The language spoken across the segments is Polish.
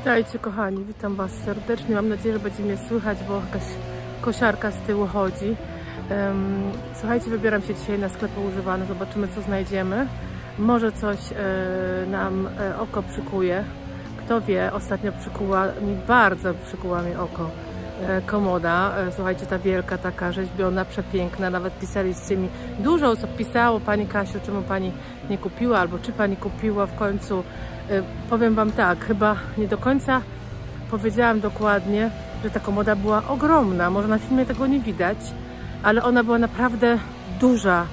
Witajcie kochani, witam Was serdecznie. Mam nadzieję, że będzie mnie słychać, bo jakaś kosiarka z tyłu chodzi. Słuchajcie, wybieram się dzisiaj na sklepy używane, zobaczymy co znajdziemy. Może coś nam oko przykuje. Kto wie, ostatnio bardzo przykuła mi oko komoda. Słuchajcie, ta wielka, taka rzeźbiona, przepiękna. Nawet pisaliście mi, dużo osób pisało: Pani Kasiu, czemu Pani nie kupiła, albo czy Pani kupiła w końcu. Powiem Wam tak, chyba nie do końca powiedziałam dokładnie, że ta komoda była ogromna. Może na filmie tego nie widać, ale ona była naprawdę duża,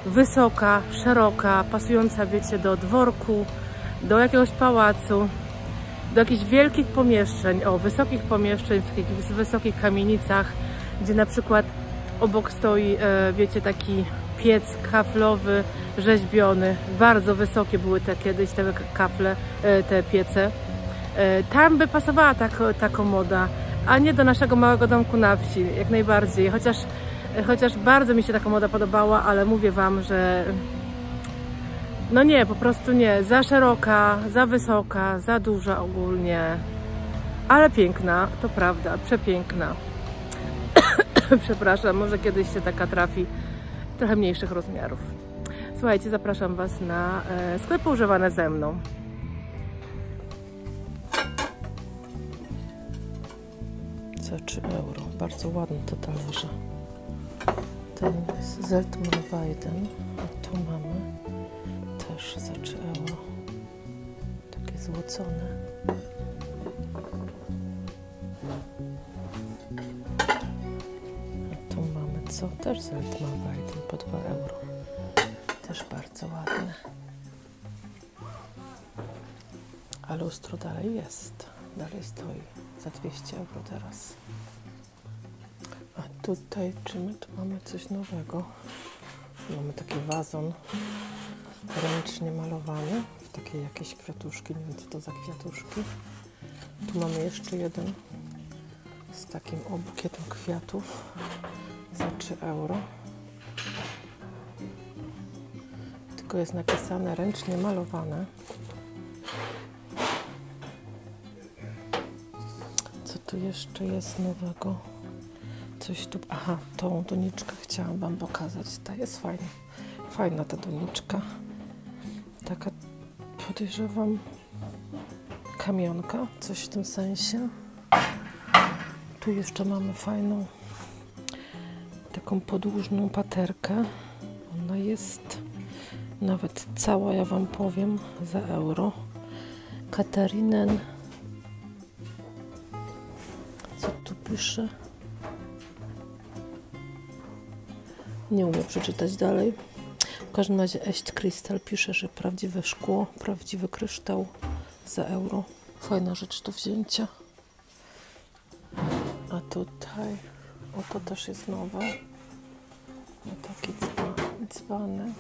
wysoka, szeroka, pasująca, wiecie, do dworku, do jakiegoś pałacu, do jakichś wielkich pomieszczeń, wysokich pomieszczeń, w takich wysokich kamienicach, gdzie na przykład obok stoi, wiecie, taki piec kaflowy, rzeźbiony. Bardzo wysokie były te kiedyś te kafle, te piece. Tam by pasowała ta komoda, a nie do naszego małego domku na wsi, jak najbardziej. Chociaż bardzo mi się ta komoda podobała, ale mówię Wam, że no nie, po prostu nie. Za szeroka, za wysoka, za duża ogólnie. Ale piękna, to prawda, przepiękna. Przepraszam, może kiedyś się taka trafi, trochę mniejszych rozmiarów. Słuchajcie, zapraszam Was na sklepy używane ze mną. Za 3 euro. Bardzo ładne te talerze. Ten jest Zeltmann Weiden, a tu mamy też za 3 euro. Takie złocone. A tu mamy co? Też Zeltmann Weiden po 2 euro. Też bardzo ładne. A lustro dalej jest. Dalej stoi za 200 euro teraz. A tutaj, czy my tu mamy coś nowego? Mamy taki wazon ręcznie malowany w takie jakieś kwiatuszki. Nie wiem, co to za kwiatuszki. Tu mamy jeszcze jeden z takim bukietem kwiatów za 3 euro. Tylko jest napisane ręcznie malowane. Co tu jeszcze jest nowego? Coś tu... Aha, tą doniczkę chciałam Wam pokazać. Ta jest fajna. Fajna ta doniczka. Taka, podejrzewam, kamionka. Coś w tym sensie. Tu jeszcze mamy fajną taką podłużną paterkę. Ona jest nawet cała, ja Wam powiem, za euro. Katarinen. Co tu pisze? Nie umiem przeczytać dalej. W każdym razie Echt Krystal pisze, że prawdziwe szkło, prawdziwy kryształ za euro. Fajna rzecz do wzięcia. A tutaj, to też jest nowe. Taki dzbanek.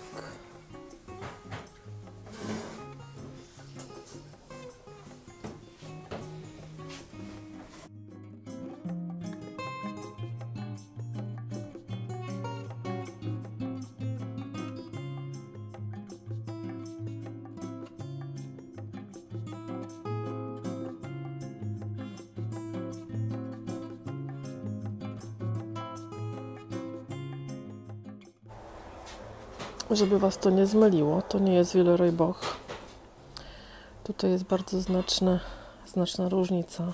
Żeby Was to nie zmyliło, to nie jest Villeroy Boch. Tutaj jest bardzo znaczna różnica.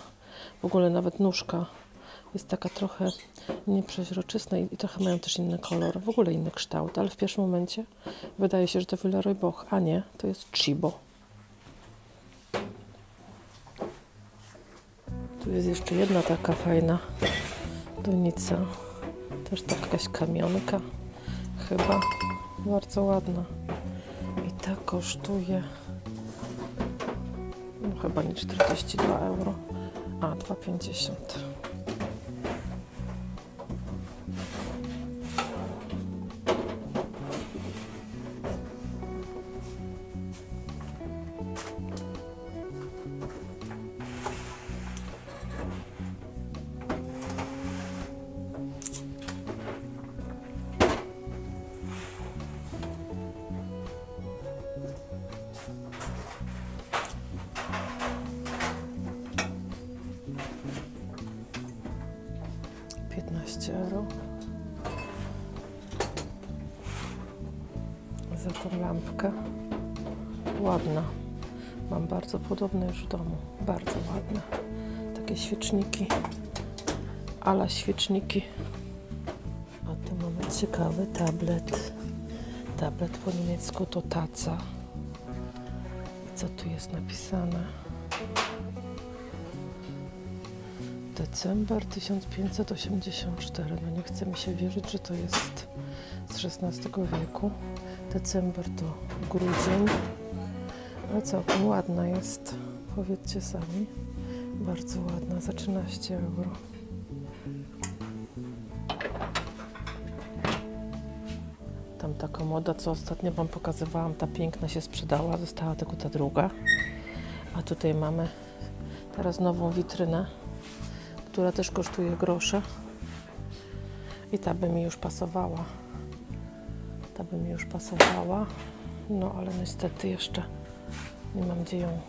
W ogóle nawet nóżka jest taka trochę nieprzeźroczysta i trochę mają też inny kolor, w ogóle inny kształt, ale w pierwszym momencie wydaje się, że to Villeroy Boch, a nie, to jest Chibo. Tu jest jeszcze jedna taka fajna donica, też taka jakaś kamionka chyba. Bardzo ładna. I ta kosztuje chyba nie 42 euro, a 2,50. 15 euro. Za tą lampkę. Ładna. Mam bardzo podobne już w domu. Bardzo ładne. Takie świeczniki. Ala świeczniki. A tu mamy ciekawy tablet. Tablet po niemiecku to taca. I co tu jest napisane? December 1584. No nie chce mi się wierzyć, że to jest z XVI wieku. December to grudzień. Ale całkiem ładna jest. Powiedzcie sami. Bardzo ładna. Za 13 euro. Tam ta komoda, co ostatnio wam pokazywałam, ta piękna się sprzedała. Została tylko ta druga. A tutaj mamy teraz nową witrynę, która też kosztuje grosze. I ta by mi już pasowała. Ta by mi już pasowała. No ale niestety jeszcze nie mam gdzie ją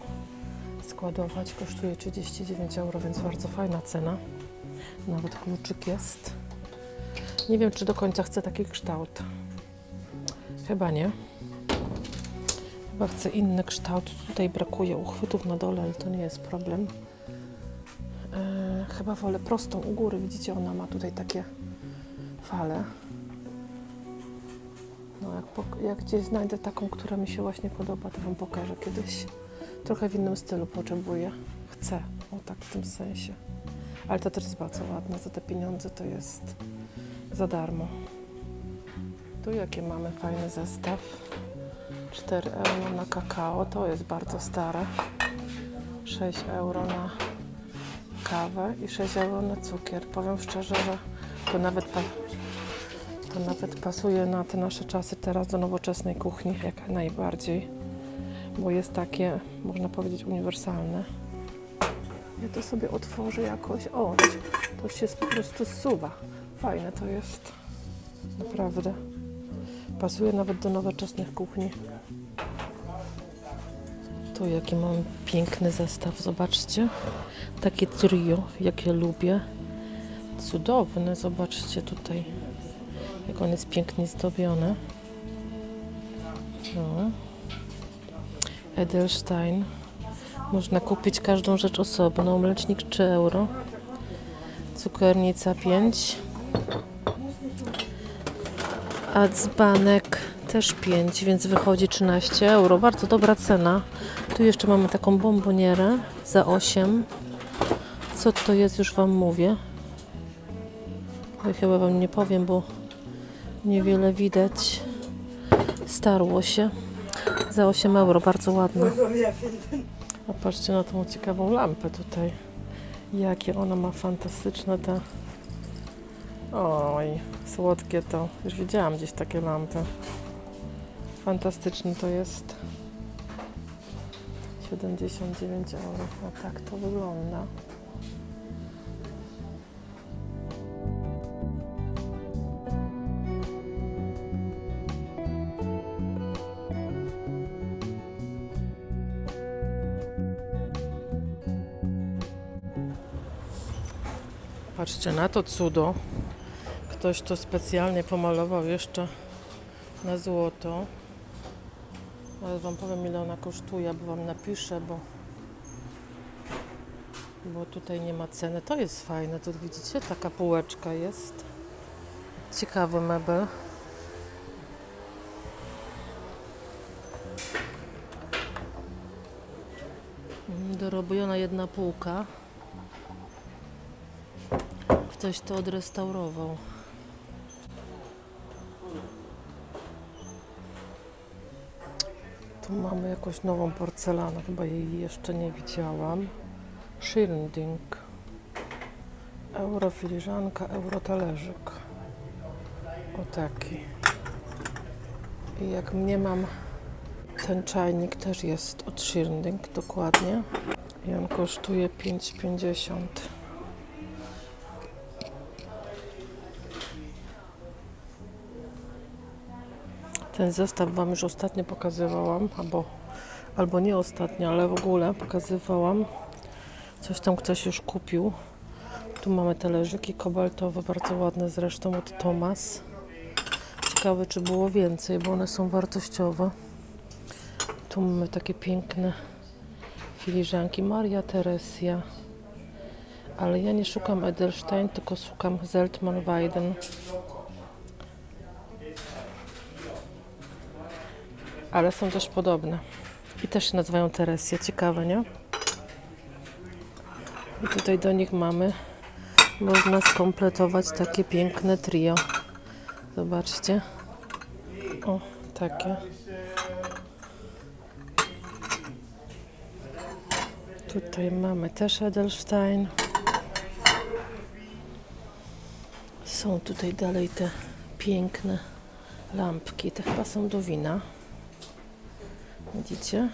składować. Kosztuje 39 euro, więc bardzo fajna cena. Nawet kluczyk jest. Nie wiem, czy do końca chcę taki kształt. Chyba nie. Chyba chcę inny kształt. Tutaj brakuje uchwytów na dole, ale to nie jest problem. Chyba wolę prostą u góry. Widzicie, ona ma tutaj takie fale. No, jak gdzieś znajdę taką, która mi się właśnie podoba, to wam pokażę kiedyś. Trochę w innym stylu potrzebuję. Chcę. O tak, w tym sensie. Ale to też jest bardzo ładne. Za te pieniądze to jest za darmo. Tu jakie mamy fajny zestaw. 4 euro na kakao. To jest bardzo stare. 6 euro na kawę i 6 euro na cukier. Powiem szczerze, że to nawet pasuje na te nasze czasy teraz do nowoczesnej kuchni, jak najbardziej, bo jest takie, można powiedzieć, uniwersalne. Ja to sobie otworzę jakoś. O, to się po prostu zsuwa. Fajne to jest. Naprawdę. Pasuje nawet do nowoczesnych kuchni. Tu jaki mam piękny zestaw, zobaczcie. Takie trio, jakie lubię. Cudowny, zobaczcie tutaj, jak on jest pięknie zdobiony. No. Edelstein. Można kupić każdą rzecz osobno. Mlecznik 3 euro. Cukiernica 5. A dzbanek też 5, więc wychodzi 13 euro. Bardzo dobra cena. Tu jeszcze mamy taką bombonierę za 8. Co to jest, już wam mówię. Ja chyba wam nie powiem, bo niewiele widać. Starło się. Za 8 euro, bardzo ładne. A patrzcie na tą ciekawą lampę tutaj. Jakie ona ma fantastyczne te... Oj, słodkie to. Już widziałam gdzieś takie lampy. Fantastyczne to jest. 79 euro. A tak to wygląda. Patrzcie na to cudo. Ktoś to specjalnie pomalował jeszcze na złoto. Ale wam powiem, ile ona kosztuje, bo wam napiszę, bo tutaj nie ma ceny. To jest fajne, tu widzicie, taka półeczka jest. Ciekawy mebel. Dorobiona jedna półka. Ktoś to odrestaurował. Tu mamy jakąś nową porcelanę, chyba jej jeszcze nie widziałam. Schirnding. Euro filiżanka, euro talerzyk. O taki. I jak mnie mam, ten czajnik też jest od Schirnding, dokładnie. I on kosztuje 5,50. Ten zestaw wam już ostatnio pokazywałam, albo nie ostatnio, ale w ogóle pokazywałam. Coś tam ktoś już kupił. Tu mamy talerzyki kobaltowe, bardzo ładne zresztą od Thomas. Ciekawe, czy było więcej, bo one są wartościowe. Tu mamy takie piękne filiżanki. Maria Teresia. Ale ja nie szukam Edelstein, tylko szukam Zeltmann Weiden. Ale są też podobne. I też się nazywają Teresia. Ciekawe, nie? I tutaj do nich można skompletować takie piękne trio. Zobaczcie. O, takie. Tutaj mamy też Edelstein. Są tutaj dalej te piękne lampki. Te chyba są do wina. Widzicie?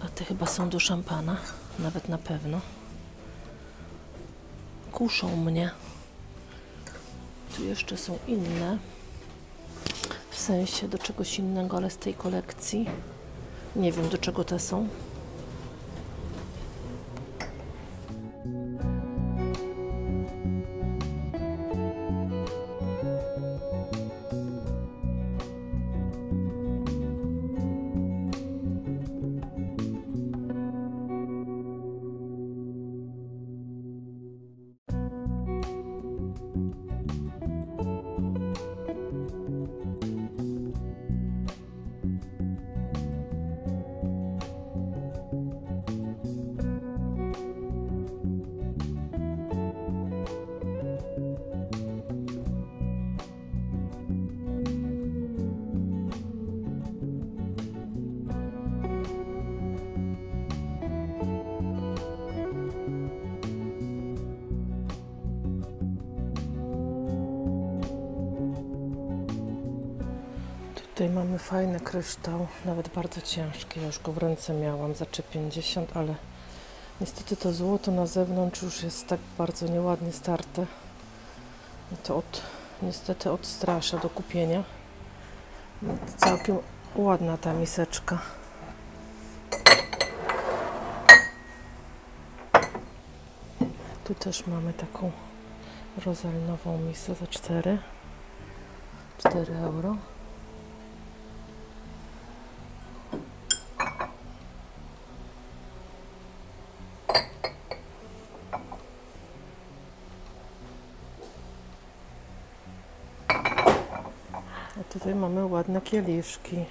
A te chyba są do szampana. Nawet na pewno. Kuszą mnie. Tu jeszcze są inne. W sensie do czegoś innego, ale z tej kolekcji. Nie wiem, do czego te są. Tutaj mamy fajny kryształ, nawet bardzo ciężki. Ja już go w ręce miałam za 50, ale niestety to złoto na zewnątrz już jest tak bardzo nieładnie starte. I to niestety odstrasza do kupienia. Całkiem ładna ta miseczka. Tu też mamy taką rozalinową misę za 4 euro. A tutaj mamy ładne kieliszki.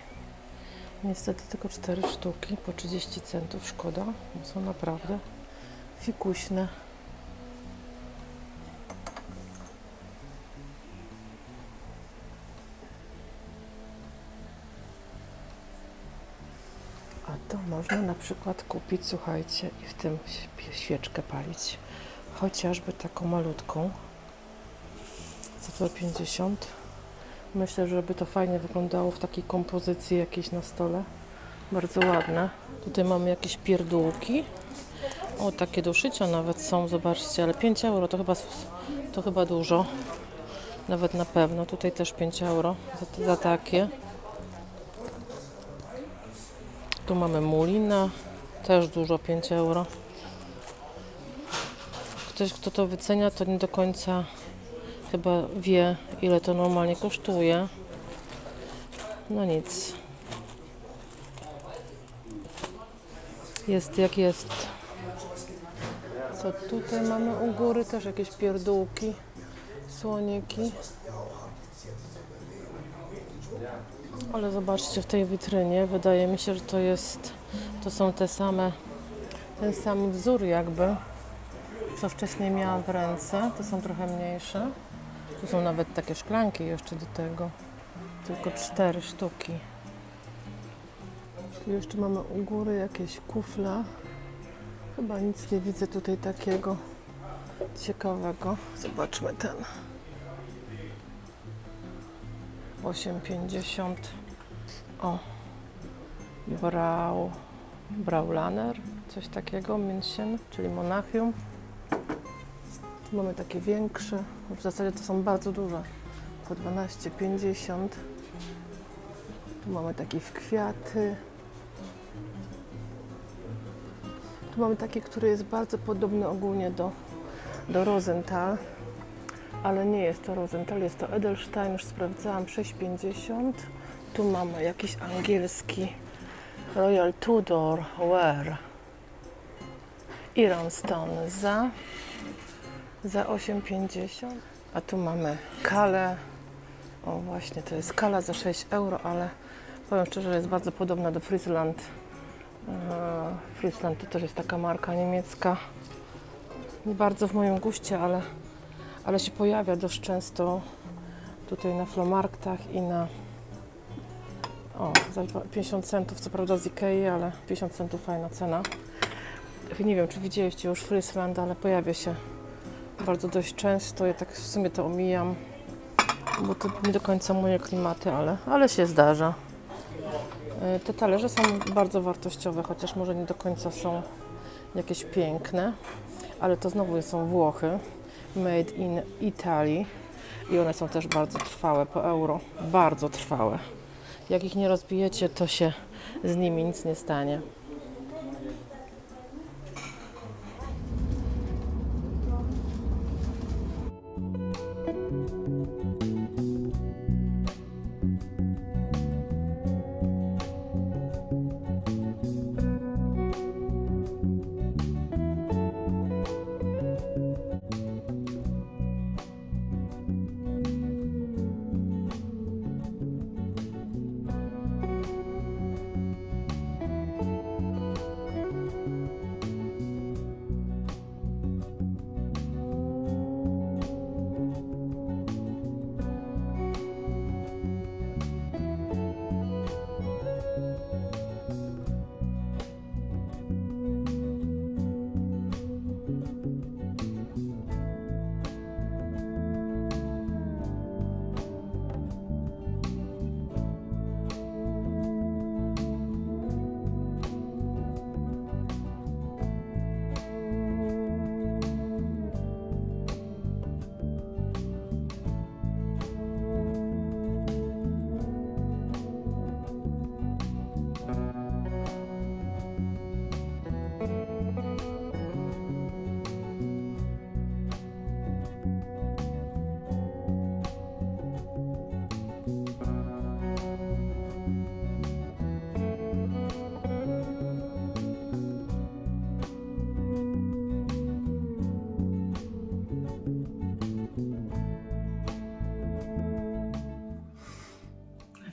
Niestety tylko 4 sztuki po 30 centów. Szkoda, bo są naprawdę fikuśne. A to można na przykład kupić, słuchajcie, i w tym świeczkę palić. Chociażby taką malutką. Za 50. Myślę, żeby to fajnie wyglądało w takiej kompozycji jakiejś na stole. Bardzo ładne. Tutaj mamy jakieś pierdółki. O, takie do szycia nawet są, zobaczcie, ale 5 euro to chyba dużo. Nawet na pewno. Tutaj też 5 euro za takie. Tu mamy mulina. Też dużo, 5 euro. Ktoś, kto to wycenia, to nie do końca chyba wie, ile to normalnie kosztuje. No nic. Jest jak jest. Co tutaj mamy u góry? Też jakieś pierdółki, słoniki. Ale zobaczcie, w tej witrynie wydaje mi się, że to są ten sam wzór jakby, co wcześniej miałam w ręce. To są trochę mniejsze. Tu są nawet takie szklanki jeszcze do tego. Tylko 4 sztuki. Tu jeszcze mamy u góry jakieś kufle. Chyba nic nie widzę tutaj takiego ciekawego. Zobaczmy ten. 8,50. O. Braulaner. Coś takiego. München, czyli Monachium. Tu mamy takie większe. W zasadzie to są bardzo duże. Po 12,50. Tu mamy takie w kwiaty. Tu mamy taki, który jest bardzo podobny ogólnie do Rosenthal, ale nie jest to Rosenthal, jest to Edelstein, już sprawdzałam, 6,50. Tu mamy jakiś angielski Royal Tudor Ware Iron Stone za 8,50. A tu mamy Kalę. O właśnie, to jest Kala za 6 euro, ale powiem szczerze, że jest bardzo podobna do Friesland. Friesland to też jest taka marka niemiecka. Nie bardzo w moim guście, ale się pojawia dość często tutaj na Flohmarktach i na... O, za 50 centów, co prawda z Ikei, ale 50 centów fajna cena. Nie wiem, czy widzieliście już Friesland, ale pojawia się bardzo dość często. Ja tak w sumie to omijam, bo to nie do końca moje klimaty, ale się zdarza. Te talerze są bardzo wartościowe, chociaż może nie do końca są jakieś piękne, ale to znowu są Włochy, made in Italy i one są też bardzo trwałe, po euro, bardzo trwałe. Jak ich nie rozbijecie, to się z nimi nic nie stanie.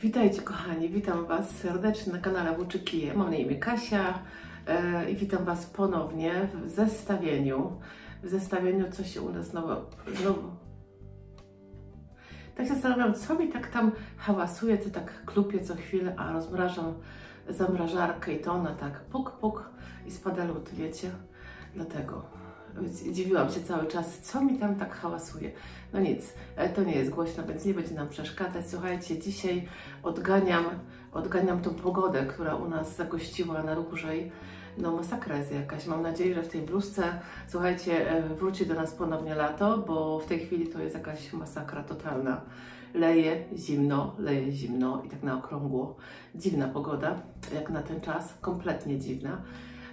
Witajcie kochani, witam Was serdecznie na kanale Włóczykije. Mam na imię Kasia i witam Was ponownie w zestawieniu, co się u nas znowu... Tak się zastanawiam, co mi tak tam hałasuje, co tak klupie co chwilę, a rozmrażam zamrażarkę i to ona tak puk, puk i spada lód, wiecie? Dlatego dziwiłam się cały czas, co mi tam tak hałasuje. No nic, to nie jest głośno, więc nie będzie nam przeszkadzać. Słuchajcie, dzisiaj odganiam tą pogodę, która u nas zagościła na dłużej. No masakra jest jakaś. Mam nadzieję, że w tej bluzce, słuchajcie, wróci do nas ponownie lato, bo w tej chwili to jest jakaś masakra totalna. Leje zimno i tak na okrągło. Dziwna pogoda, jak na ten czas, kompletnie dziwna.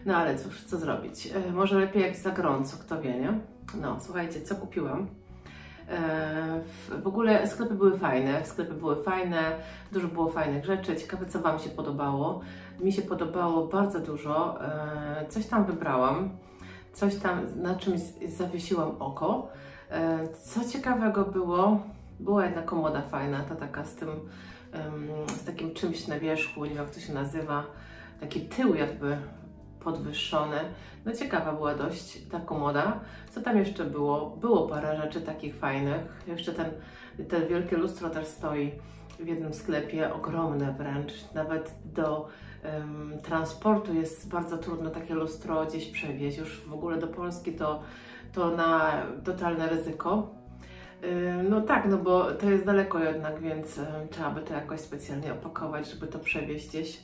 No ale cóż, co zrobić? Może lepiej jak za gorąco, kto wie, nie? No, słuchajcie, co kupiłam? W ogóle sklepy były fajne, dużo było fajnych rzeczy. Ciekawe, co Wam się podobało. Mi się podobało bardzo dużo. Coś tam wybrałam, coś tam, na czymś zawiesiłam oko. Co ciekawego była jedna komoda fajna, ta taka z takim czymś na wierzchu, nie wiem jak to się nazywa, taki tył jakby podwyższony. No ciekawa była dość ta komoda. Co tam jeszcze było? Było parę rzeczy takich fajnych. Jeszcze te wielkie lustro też stoi w jednym sklepie, ogromne wręcz. Nawet do transportu jest bardzo trudno takie lustro gdzieś przewieźć. Już w ogóle do Polski to na totalne ryzyko. No tak, no bo to jest daleko jednak, więc trzeba by to jakoś specjalnie opakować, żeby to przewieźć gdzieś.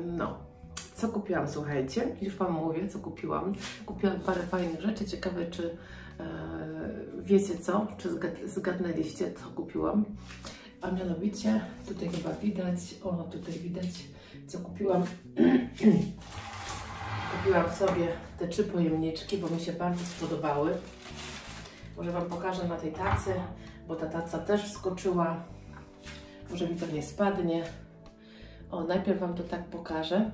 No. Co kupiłam, słuchajcie? Już Wam mówię, co kupiłam. Kupiłam parę fajnych rzeczy. Ciekawe, czy wiecie co? Czy zgadnęliście, co kupiłam? A mianowicie, tutaj chyba widać, tutaj widać, co kupiłam. kupiłam sobie te 3 pojemniczki, bo mi się bardzo spodobały. Może Wam pokażę na tej tacy, bo ta taca też wskoczyła. Może mi to nie spadnie. O, najpierw Wam to tak pokażę.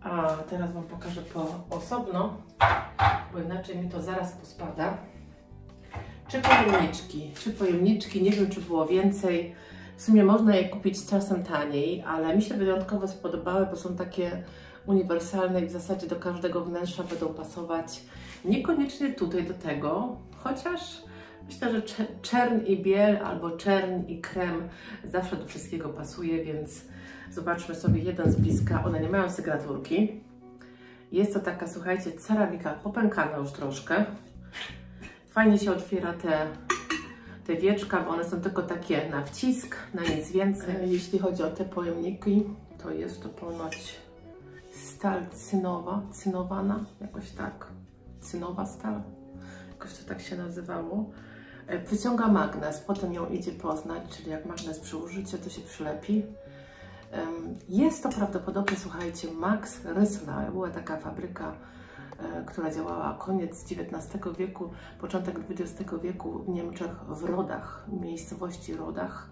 A teraz Wam pokażę osobno, bo inaczej mi to zaraz pospada. 3 pojemniczki. 3 pojemniczki, nie wiem czy było więcej. W sumie można je kupić czasem taniej, ale mi się wyjątkowo spodobały, bo są takie uniwersalne i w zasadzie do każdego wnętrza będą pasować. Niekoniecznie tutaj do tego, chociaż myślę, że czern i biel albo czern i krem zawsze do wszystkiego pasuje, więc zobaczmy sobie jeden z bliska. One nie mają sygnaturki. Jest to taka, słuchajcie, ceramika popękana już troszkę. Fajnie się otwiera te wieczka, bo one są tylko takie na wcisk, na nic więcej. Jeśli chodzi o te pojemniki, to jest to ponoć stal cynowana, jakoś tak, cynowa stal, jakoś to tak się nazywało. Wyciąga magnes, potem ją idzie poznać, czyli jak magnes przy użyciu, to się przylepi. Jest to prawdopodobnie, słuchajcie, Max Rissler. Była taka fabryka, która działała koniec XIX wieku, początek XX wieku w Niemczech, w Rodach, miejscowości Rodach.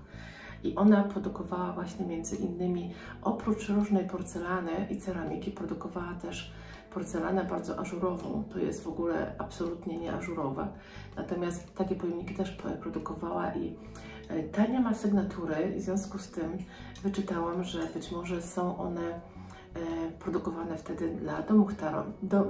I ona produkowała właśnie między innymi, oprócz różnej porcelany i ceramiki, produkowała też porcelanę bardzo ażurową. To jest w ogóle absolutnie nie ażurowe. Natomiast takie pojemniki też produkowała i ta nie ma sygnatury. W związku z tym wyczytałam, że być może są one produkowane wtedy dla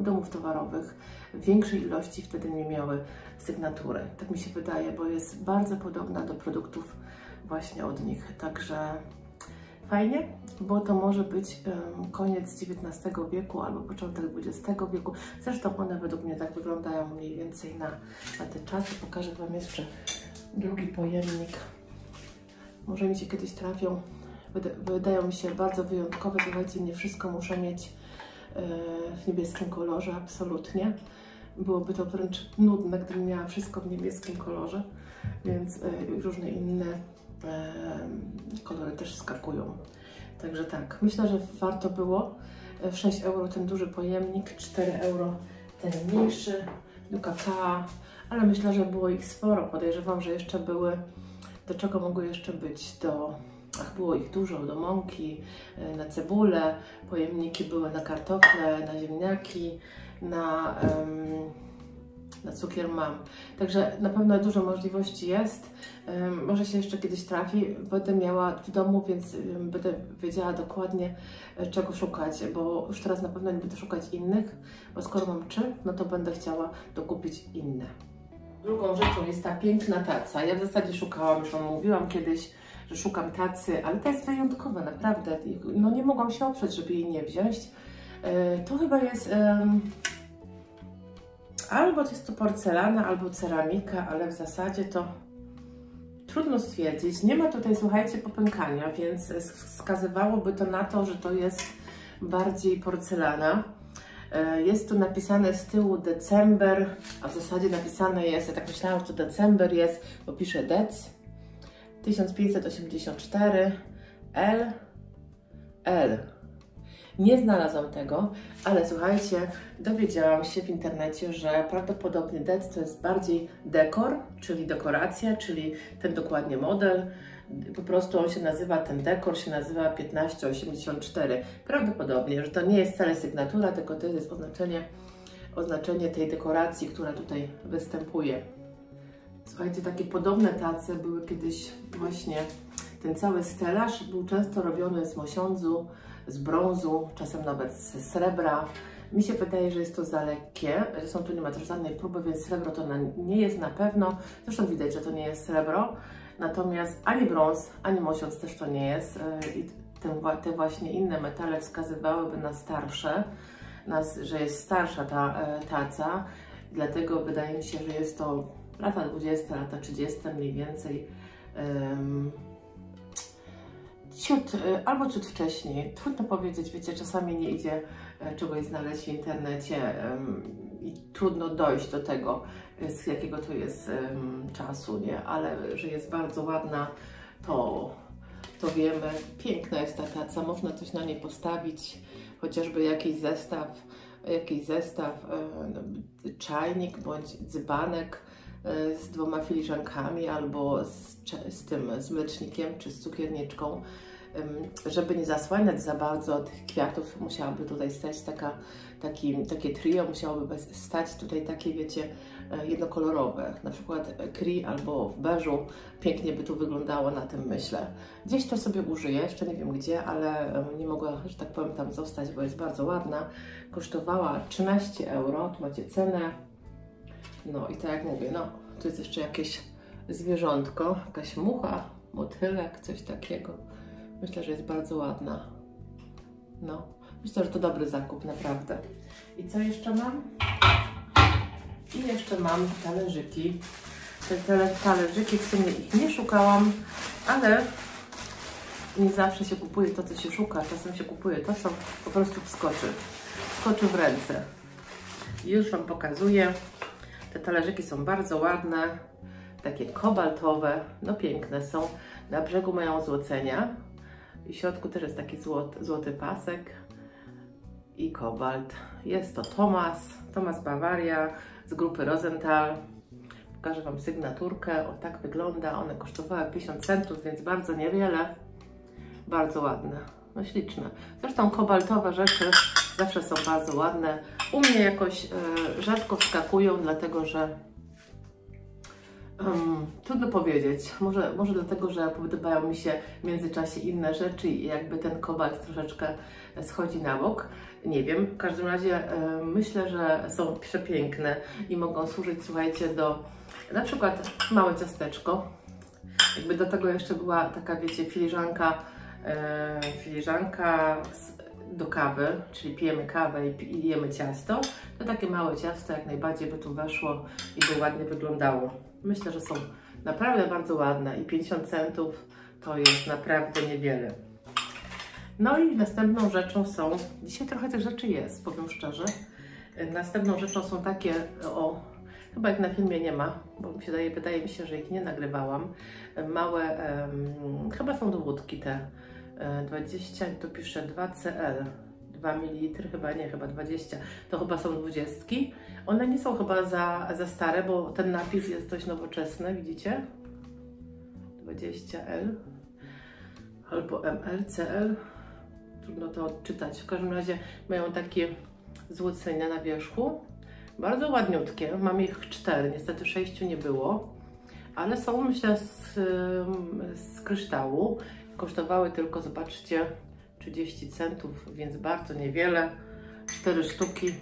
domów towarowych. W większej ilości wtedy nie miały sygnatury. Tak mi się wydaje, bo jest bardzo podobna do produktów właśnie od nich. Także fajnie, bo to może być koniec XIX wieku albo początek XX wieku. Zresztą one według mnie tak wyglądają mniej więcej na te czasy. Pokażę Wam jeszcze drugi pojemnik. Może mi się kiedyś trafią. Wydają mi się bardzo wyjątkowe. Słuchajcie, nie wszystko muszę mieć w niebieskim kolorze, absolutnie. Byłoby to wręcz nudne, gdybym miała wszystko w niebieskim kolorze, więc różne inne kolory też skakują. Także tak, myślę, że warto było. 6 euro ten duży pojemnik, 4 euro ten mniejszy do kakao, ale myślę, że było ich sporo. Podejrzewam, że jeszcze były, do czego mogły jeszcze być, było ich dużo, do mąki, na cebulę, pojemniki były na kartofle, na ziemniaki, na cukier mam. Także na pewno dużo możliwości jest. Może się jeszcze kiedyś trafi. Będę miała w domu, więc będę wiedziała dokładnie, czego szukać, bo już teraz na pewno nie będę szukać innych, bo skoro mam 3, no to będę chciała dokupić inne. Drugą rzeczą jest ta piękna taca. Ja w zasadzie szukałam, już Wam mówiłam kiedyś, że szukam tacy, ale ta jest wyjątkowa, naprawdę. No nie mogłam się oprzeć, żeby jej nie wziąć. To chyba jest albo jest to porcelana, albo ceramika, ale w zasadzie to trudno stwierdzić. Nie ma tutaj, słuchajcie, popękania, więc wskazywałoby to na to, że to jest bardziej porcelana. Jest tu napisane z tyłu December, a w zasadzie napisane jest, ja tak myślałam, że to December jest, bo pisze Dec 1584 L. Nie znalazłam tego, ale słuchajcie, dowiedziałam się w internecie, że prawdopodobnie Dec to jest bardziej dekor, czyli dekoracja, czyli ten dokładnie model. Po prostu on się nazywa, ten dekor się nazywa 1584. Prawdopodobnie, że to nie jest wcale sygnatura, tylko to jest oznaczenie tej dekoracji, która tutaj występuje. Słuchajcie, takie podobne tace były kiedyś właśnie, ten cały stelaż był często robiony z mosiądzu, z brązu, czasem nawet ze srebra. Mi się wydaje, że jest to za lekkie, zresztą tu nie ma też żadnej próby, więc srebro to nie jest na pewno. Zresztą widać, że to nie jest srebro, natomiast ani brąz, ani mosiądz też to nie jest. I te właśnie inne metale wskazywałyby na starsze, że jest starsza ta taca, dlatego wydaje mi się, że jest to lata 20, lata 30 mniej więcej. Albo ciut wcześniej. Trudno powiedzieć, wiecie, czasami nie idzie czegoś znaleźć w internecie i trudno dojść do tego, z jakiego to jest czasu, nie? Ale że jest bardzo ładna, to wiemy. Piękna jest ta taca, można coś na niej postawić, chociażby jakiś zestaw, czajnik bądź dzbanek z 2 filiżankami albo z mlecznikiem czy z cukierniczką. Żeby nie zasłaniać za bardzo tych kwiatów, musiałaby tutaj stać takie trio, musiałoby stać tutaj takie, wiecie, jednokolorowe, na przykład kri albo w beżu. Pięknie by tu wyglądało na tym, myślę. Gdzieś to sobie użyję, jeszcze nie wiem gdzie, ale nie mogła, że tak powiem, tam zostać, bo jest bardzo ładna. Kosztowała 13 euro, tu macie cenę. No i tak jak mówię, no tu jest jeszcze jakieś zwierzątko, jakaś mucha, motylek, coś takiego. Myślę, że jest bardzo ładna. No, myślę, że to dobry zakup, naprawdę. I co jeszcze mam? I jeszcze mam talerzyki. Te talerzyki, w sumie ich nie szukałam, ale nie zawsze się kupuje to, co się szuka. Czasem się kupuje to, co po prostu wskoczy w ręce. Już Wam pokazuję. Te talerzyki są bardzo ładne, takie kobaltowe, no piękne są. Na brzegu mają złocenia. I w środku też jest taki złoty pasek i kobalt. Jest to Thomas Bavaria z grupy Rosenthal. Pokażę Wam sygnaturkę. O, tak wygląda. One kosztowały 50 centów, więc bardzo niewiele. Bardzo ładne. No śliczne. Zresztą kobaltowe rzeczy zawsze są bardzo ładne. U mnie jakoś rzadko wskakują, dlatego że trudno powiedzieć. Może dlatego, że podobają mi się w międzyczasie inne rzeczy i jakby ten kobalt troszeczkę schodzi na bok. Nie wiem. W każdym razie myślę, że są przepiękne i mogą służyć, słuchajcie, do na przykład małe ciasteczko. Jakby do tego jeszcze była taka, wiecie, filiżanka do kawy, czyli pijemy kawę i jemy ciasto, to takie małe ciasto jak najbardziej by tu weszło i by ładnie wyglądało. Myślę, że są naprawdę bardzo ładne i 50 centów to jest naprawdę niewiele. No i następną rzeczą są, dzisiaj trochę tych rzeczy jest, powiem szczerze. Następną rzeczą są takie, chyba jak na filmie nie ma, bo wydaje mi się, że ich nie nagrywałam. Małe, chyba są do wódki te 20, tu pisze 2cl, 2 ml, chyba nie, chyba 20, to chyba są 20. One nie są chyba za stare, bo ten napis jest dość nowoczesny, widzicie? 20L albo ML, CL, trudno to odczytać. W każdym razie mają takie złocenia na wierzchu, bardzo ładniutkie, mam ich 4, niestety 6 nie było, ale są, myślę, z kryształu. Kosztowały tylko, zobaczcie, 30 centów, więc bardzo niewiele. 4 sztuki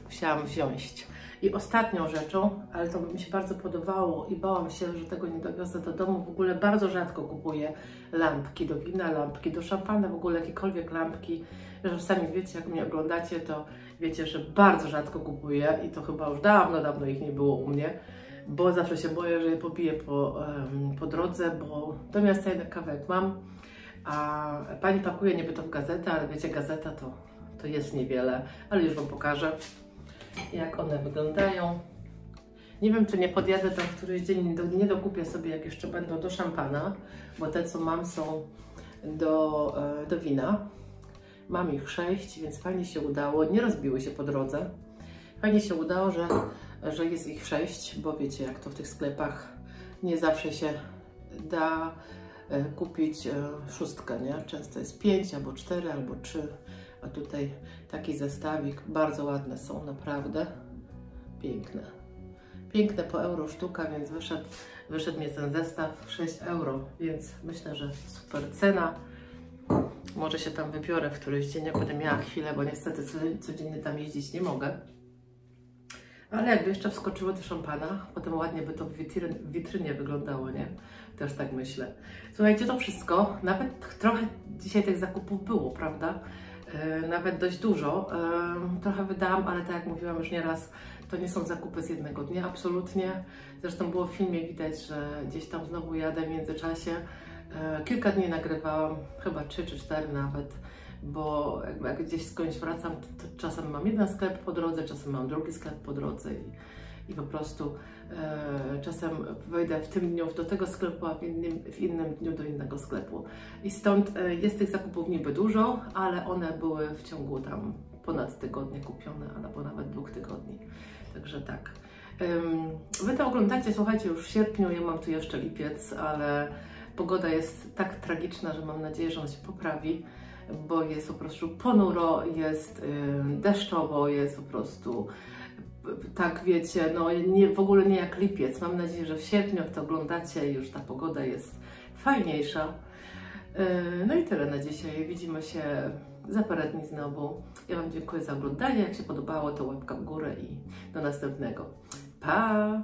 musiałam wziąć. I ostatnią rzeczą, ale to mi się bardzo podobało i bałam się, że tego nie dowiozę do domu. W ogóle bardzo rzadko kupuję lampki do wina, lampki do szampana, w ogóle jakiekolwiek lampki. Że sami wiecie, jak mnie oglądacie, to wiecie, że bardzo rzadko kupuję i to chyba już dawno ich nie było u mnie. Bo zawsze się boję, że je pobiję po drodze, bo do miasta jednak kawałek mam, a pani pakuje niby to w gazetę, ale wiecie, gazeta to jest niewiele, ale już Wam pokażę, jak one wyglądają. Nie wiem, czy nie podjadę tam w któryś dzień, nie dokupię sobie, jak jeszcze będą, do szampana, bo te, co mam, są do wina. Mam ich 6, więc fajnie się udało, nie rozbiły się po drodze. Fajnie się udało, że jest ich 6, bo wiecie, jak to w tych sklepach nie zawsze się da kupić 6, nie? Często jest 5 albo 4 albo 3, a tutaj taki zestawik, bardzo ładne są, naprawdę piękne. Piękne, po euro sztuka, więc wyszedł mi ten zestaw 6 euro, więc myślę, że super cena. Może się tam wybiorę w któryś dzień, jak będę miała chwilę, bo niestety codziennie tam jeździć nie mogę. Ale jakby jeszcze wskoczyło do szampana, potem ładnie by to w witrynie wyglądało, nie? Też tak myślę. Słuchajcie, to wszystko. Nawet trochę dzisiaj tych zakupów było, prawda? Nawet dość dużo. Trochę wydałam, ale tak jak mówiłam już nieraz, to nie są zakupy z jednego dnia, absolutnie. Zresztą było w filmie widać, że gdzieś tam znowu jadę w międzyczasie. Kilka dni nagrywałam, chyba 3 czy 4 nawet, bo jak gdzieś skądś wracam, to czasem mam jeden sklep po drodze, czasem mam drugi sklep po drodze i po prostu czasem wejdę w tym dniu do tego sklepu, a w innym dniu do innego sklepu. I stąd jest tych zakupów niby dużo, ale one były w ciągu tam ponad tygodnia kupione, albo nawet 2 tygodni. Także tak. Wy to oglądacie, słuchajcie, już w sierpniu, ja mam tu jeszcze lipiec, ale pogoda jest tak tragiczna, że mam nadzieję, że ona się poprawi, bo jest po prostu ponuro, jest deszczowo, jest po prostu tak, wiecie, no w ogóle nie jak lipiec. Mam nadzieję, że w sierpniu, jak to oglądacie, już ta pogoda jest fajniejsza. No i tyle na dzisiaj. Widzimy się za parę dni znowu. Ja Wam dziękuję za oglądanie. Jak się podobało, to łapka w górę i do następnego. Pa!